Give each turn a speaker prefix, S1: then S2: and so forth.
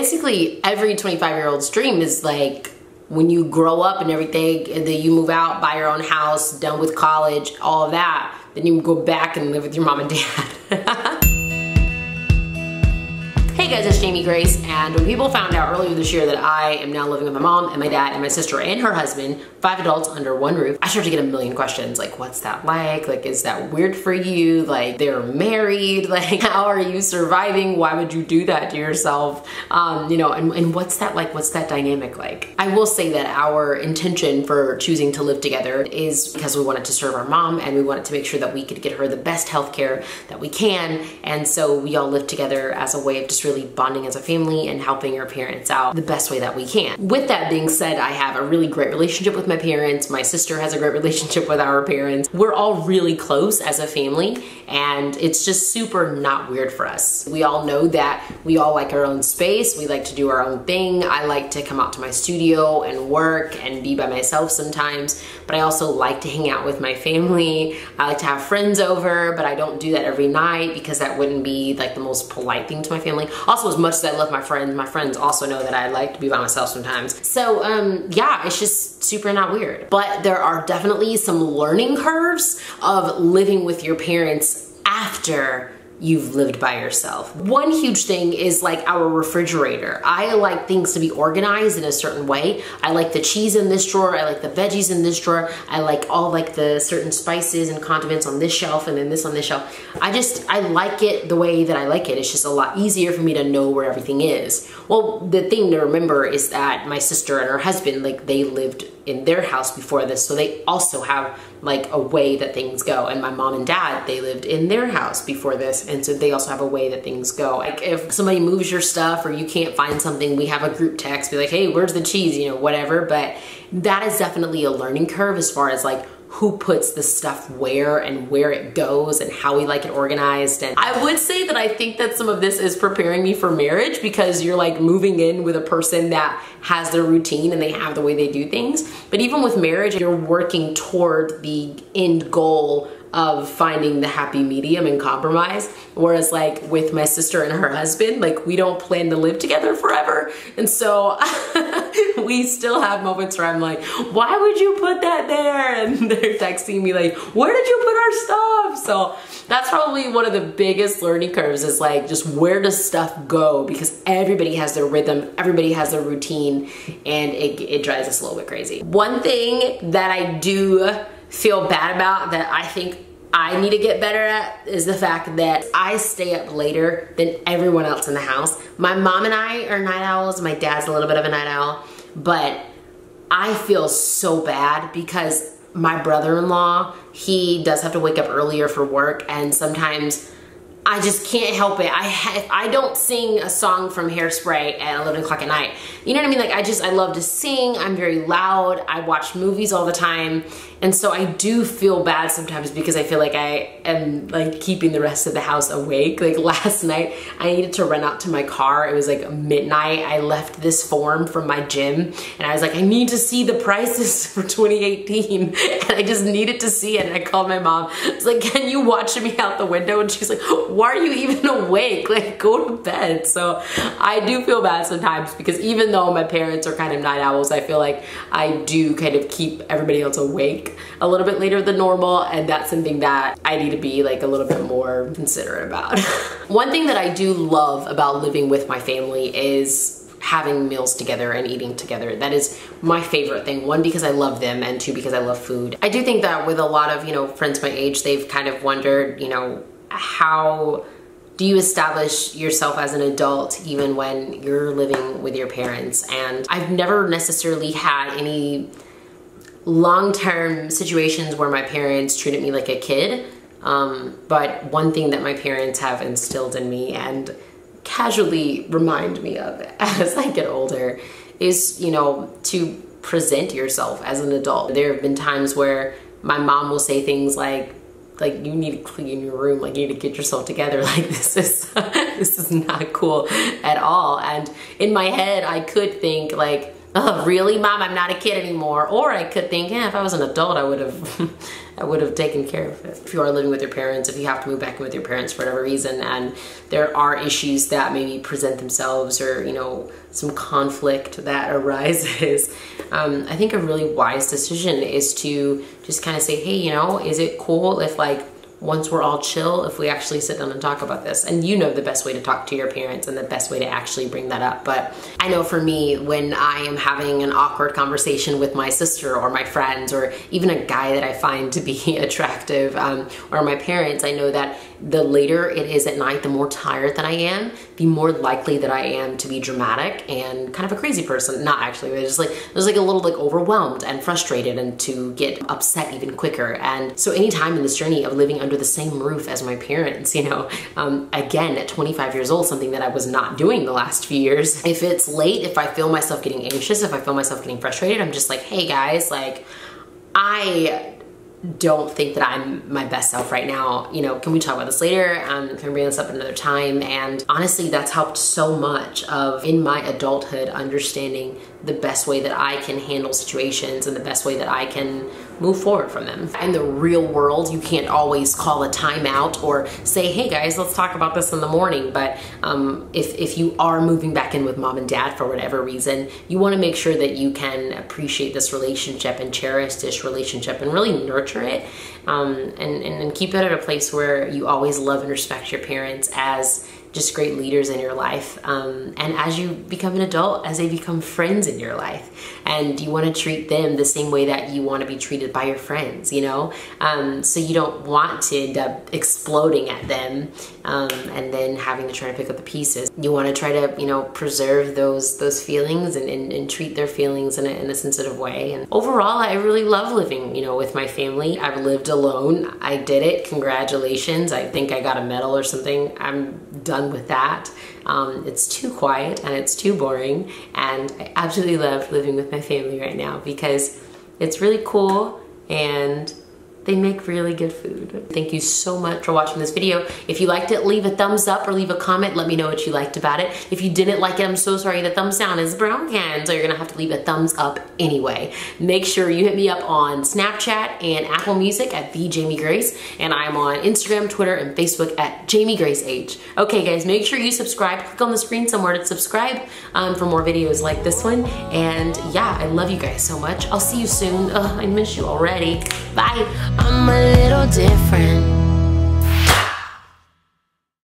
S1: basically every 25-year-old's dream is like, when you grow up and everything, and then you move out, buy your own house, done with college, all of that, then you go back and live with your mom and dad. Hey guys, it's Jamie Grace, and when people found out earlier this year that I am now living with my mom and my dad and my sister and her husband, 5 adults under one roof, I started to get a million questions. Like, what's that like? Like, is that weird for you? Like, they're married? Like, how are you surviving? Why would you do that to yourself? You know, and what's that like? What's that dynamic like? I will say that our intention for choosing to live together is because we wanted to serve our mom and we wanted to make sure that we could get her the best healthcare that we can. And so we all live together as a way of just really bonding as a family and helping our parents out the best way that we can. With that being said, I have a really great relationship with my parents. My sister has a great relationship with our parents. We're all really close as a family, and it's just super not weird for us. We all know that we all like our own space. We like to do our own thing. I like to come out to my studio and work and be by myself sometimes, but I also like to hang out with my family. I like to have friends over, but I don't do that every night because that wouldn't be like the most polite thing to my family. Also, as much as I love my friends also know that I like to be by myself sometimes. So yeah, it's just super not weird. But there are definitely some learning curves of living with your parents after you've lived by yourself. One huge thing is like our refrigerator. I like things to be organized in a certain way. I like the cheese in this drawer. I like the veggies in this drawer. I like all like the certain spices and condiments on this shelf and then this on this shelf. I like it the way that I like it. It's just a lot easier for me to know where everything is. Well, the thing to remember is that my sister and her husband, like, they lived in their house before this, so they also have like a way that things go. And my mom and dad, they lived in their house before this, and so they also have a way that things go. Like, if somebody moves your stuff or you can't find something, we have a group text, be like, hey, where's the cheese, you know, whatever. But that is definitely a learning curve as far as like who puts the stuff where and where it goes and how we like it organized. And I would say that I think that some of this is preparing me for marriage, because you're like moving in with a person that has their routine and they have the way they do things. But even with marriage, you're working toward the end goal of finding the happy medium and compromise. Whereas like with my sister and her husband, like, we don't plan to live together forever. And so we still have moments where I'm like, why would you put that there? And they're texting me like, where did you put our stuff? So that's probably one of the biggest learning curves, is like, just where does stuff go? Because everybody has their rhythm, everybody has their routine, and it drives us a little bit crazy. One thing that I do feel bad about, that I think I need to get better at, is the fact that I stay up later than everyone else in the house. My mom and I are night owls. My dad's a little bit of a night owl, but I feel so bad because my brother-in-law, he does have to wake up earlier for work, and sometimes I just can't help it. If I don't sing a song from Hairspray at 11 o'clock at night, you know what I mean? Like, I love to sing. I'm very loud. I watch movies all the time. And so I do feel bad sometimes because I feel like I am like keeping the rest of the house awake. Like last night, I needed to run out to my car. It was like midnight. I left this form from my gym and I was like, I need to see the prices for 2018. And I just needed to see it. And I called my mom. I was like, can you watch me out the window? And she's like, why are you even awake? Like, go to bed. So I do feel bad sometimes because even though my parents are kind of night owls, I feel like I do kind of keep everybody else awake a little bit later than normal, and that's something that I need to be like a little bit more considerate about. One thing that I do love about living with my family is having meals together and eating together. That is my favorite thing. One, because I love them, and two, because I love food. I do think that with a lot of, you know, friends my age, they've kind of wondered, you know, how do you establish yourself as an adult even when you're living with your parents? And I've never necessarily had any long-term situations where my parents treated me like a kid. But one thing that my parents have instilled in me and casually remind me of as I get older is, you know, to present yourself as an adult. There have been times where my mom will say things like you need to clean your room, like you need to get yourself together, like this is not cool at all. And in my head I could think like, oh, really, Mom? I'm not a kid anymore. Or I could think, yeah, if I was an adult, I would have I would have taken care of it. If you are living with your parents, if you have to move back in with your parents for whatever reason, and there are issues that maybe present themselves, or, you know, some conflict that arises, I think a really wise decision is to just kind of say, hey, you know, is it cool if, like, once we're all chill, if we actually sit down and talk about this? And you know the best way to talk to your parents and the best way to actually bring that up. But I know for me, when I am having an awkward conversation with my sister or my friends, or even a guy that I find to be attractive, or my parents, I know that the later it is at night, the more tired that I am, the more likely that I am to be dramatic and kind of a crazy person. Not actually, but just like, there's like a little like overwhelmed and frustrated, and to get upset even quicker. And so anytime in this journey of living under the same roof as my parents, you know, again, at 25 years old, something that I was not doing the last few years, if it's late, if I feel myself getting anxious, if I feel myself getting frustrated, I'm just like, hey guys, like, I don't think that I'm my best self right now. You know, can we talk about this later? Can we bring this up another time? And honestly, that's helped so much of, in my adulthood, understanding the best way that I can handle situations and the best way that I can move forward from them. In the real world, you can't always call a timeout or say, hey guys, let's talk about this in the morning. But if you are moving back in with mom and dad for whatever reason, you want to make sure that you can appreciate this relationship and cherish this relationship and really nurture it, and keep it at a place where you always love and respect your parents as just great leaders in your life, and as you become an adult, as they become friends in your life, and you want to treat them the same way that you want to be treated by your friends, you know, so you don't want to end up exploding at them, and then having to try to pick up the pieces. You want to try to, you know, preserve those feelings and treat their feelings in a sensitive way. And overall, I really love living, you know, with my family. I've lived alone. I did it. Congratulations. I think I got a medal or something. I'm done with that. It's too quiet and it's too boring, and I absolutely love living with my family right now because it's really cool and they make really good food. Thank you so much for watching this video. If you liked it, leave a thumbs up or leave a comment. Let me know what you liked about it. If you didn't like it, I'm so sorry. The thumbs down is broken, so you're gonna have to leave a thumbs up anyway. Make sure you hit me up on Snapchat and Apple Music at @JamieGrace, and I'm on Instagram, Twitter, and Facebook at JamieGraceH. Okay guys, make sure you subscribe. Click on the screen somewhere to subscribe for more videos like this one. And yeah, I love you guys so much. I'll see you soon. Ugh, I miss you already. Bye.
S2: I'm a little different.